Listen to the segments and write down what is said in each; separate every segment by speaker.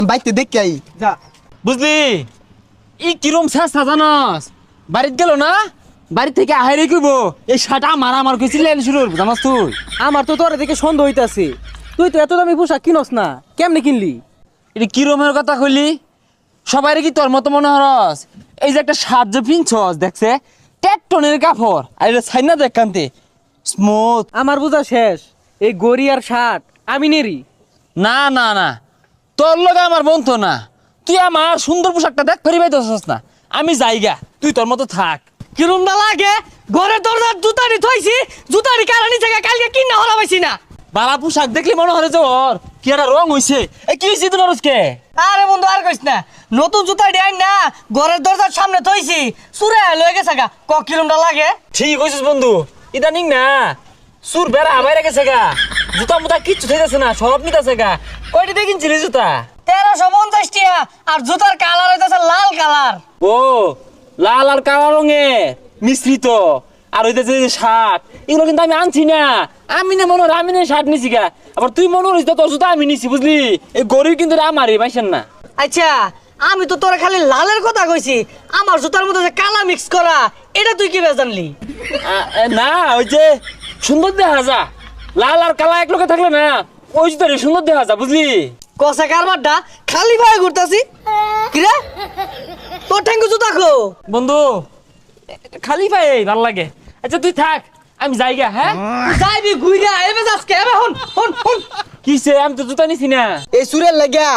Speaker 1: বাইতে দেখি আই
Speaker 2: যা
Speaker 3: বুঝলি ই কিরম চেষ্টা জানাস বাড়িতে গেল না বাড়ি থেকে আহারে কইব এই শার্ট আমার কইছিল শুরু জানাস তুই
Speaker 2: আমার তো তোর দেখে সন্দেহ হইতাছে তুই তো এত দামি পোশাক কিনস না কেমনে কিনলি?
Speaker 3: এটা কিরমের কথা কইলি সবাই কি তোর মতো মনে হরস এই যে একটা শার্ট যে পিনছস দেখছে টেকটনের কাপড় আর এটা ছাইনা দেখ কান্তে স্মুথ
Speaker 2: আমার বোঝা শেষ এই গড়ি আর শার্ট আমি নেরি
Speaker 3: না না না তোর লগে আমার বন্ধু না তুই আমার সুন্দর পোশাকটা দেখ ফেরি পাইতেছস না আমি যাইগা তুই তোর মতো থাক
Speaker 2: কিরম না লাগে ঘরে দরজার জুতারি থইছি জুতারি কারণে থেকে কালকে কিনা হলা পাইছি না
Speaker 3: বালা পোশাক দেখলি মনে হয় যে ওর কি একটা রং হইছে এ কি হইছে তোর আজকে
Speaker 2: আরে বন্ধু আর কইস না নতুন জুতারি আইন না ঘরের দরজার সামনে থইছি সুরে লয়ে গেছে গা ক কিরমটা লাগে
Speaker 3: ঠিক হইছিস বন্ধু ইদানিং না সুর বেড়া বাইরে গেছে গা জুতা মুতা কিচ্ছু থাকতেছে না সব নিতেছে গা কয়টি দিয়ে কিনছিলি জুতা
Speaker 2: 1350 টাকা আর জুতার কালার হইতাছে লাল কালার
Speaker 3: ও লাল আর কালো রঙের মিশ্রিত আর হইতেছে যে শার্ট এগুলো কিন্তু আমি আনছি না আমি না মনে হয় আমি না শার্ট নিছি গা আবার তুই মনে হইস তোর জুতা আমি নিছি বুঝলি এই গরিব কিন্তু আমারই পাইছেন না
Speaker 2: আচ্ছা আমি তো তোরা খালি লালের কথা কইছি আমার জুতার মধ্যে যে কালা মিক্স করা এটা তুই কি জানলি?
Speaker 3: না ওই যে সুন্দর দেখা যা লাল আর কালা এক লোকে থাকলে না ওই জুতারে সুন্দর দেখা যা বুঝলি
Speaker 2: কসা কারবারটা খালি ভাবে ঘুরতাছি কিরে তোর ঠ্যাঙ্গু জুতা খো
Speaker 3: বন্ধু খালি পাই ভাল লাগে আচ্ছা তুই থাক আমি যাইগা হ্যাঁ
Speaker 2: যাইবি ঘুইরা এবে আজকে এবে হন হন হন
Speaker 3: কিসে আমি তো জুতা নিছি না
Speaker 1: এই সুরের লাগিয়া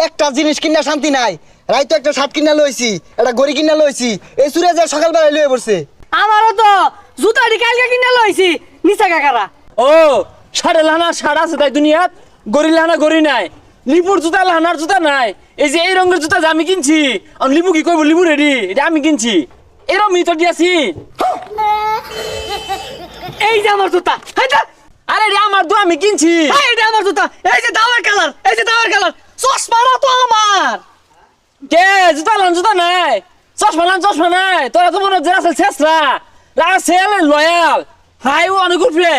Speaker 1: একটা জিনিস কিনা শান্তি নাই রাইতো একটা শার্ট কিনা লইছি একটা গড়ি কিনা লইছি এই সুরে যে সকালবেলা লয়ে পড়ছে
Speaker 2: আমারও তো জুতাটি কালকে কিনে লইছি নিচা কাকারা
Speaker 3: ও সাড়ে লানা সাড়া আছে তাই দুনিয়াত গড়ি লানা গড়ি নাই লিপুর জুতা লানার জুতা নাই এই যে এই রঙের জুতা যে আমি কিনছি আর লিপু কি করবো লিপু রেডি এটা আমি কিনছি এরম মিটার দিয়েছি
Speaker 2: এই যে আমার জুতা হাইটা
Speaker 3: আরে রে আমার তো আমি কিনছি
Speaker 2: এই যে আমার জুতা এই যে দাওয়ার কালার এই যে দাওয়ার কালার চশমাটা তো আমার
Speaker 3: কে জুতা লান জুতা নাই চশমা নাই তোরা তো মনে হচ্ছে আছে শেষরা রাসেল লয়াল হাই ও অনেক উঠবে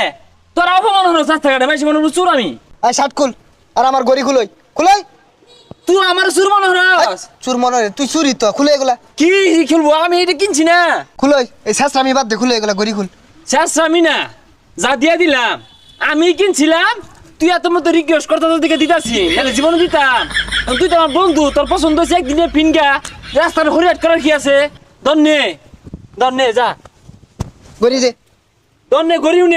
Speaker 3: তোরা অপমান হলো চেষ্টা কাটে বেশি মনে চুর আমি
Speaker 1: আর শার্ট খুল আর আমার গড়ি খুলই খুলই
Speaker 3: তুই আমার চুর মনে হস
Speaker 1: চুর মনে হয়, তুই চুরি তো খুলে এগুলা
Speaker 3: কি খেলবো আমি এটা কিনছি না
Speaker 1: খুলই এই শেষ আমি বাদ দে খুলে এগুলা গড়ি খুল
Speaker 3: শেষ আমি না যা দিয়া দিলাম আমি কিনছিলাম তুই এত মতো রিকোয়েস্ট করতে তোর দিকে দিতাছি নাহলে জীবনে দিতাম তুই তো আমার বন্ধু তোর পছন্দ হয়েছে একদিনে ফিনগা রাস্তার হরিয়াট করার কি আছে দন্নে যা
Speaker 1: গড়ি দে
Speaker 3: দন্নে গরিব নে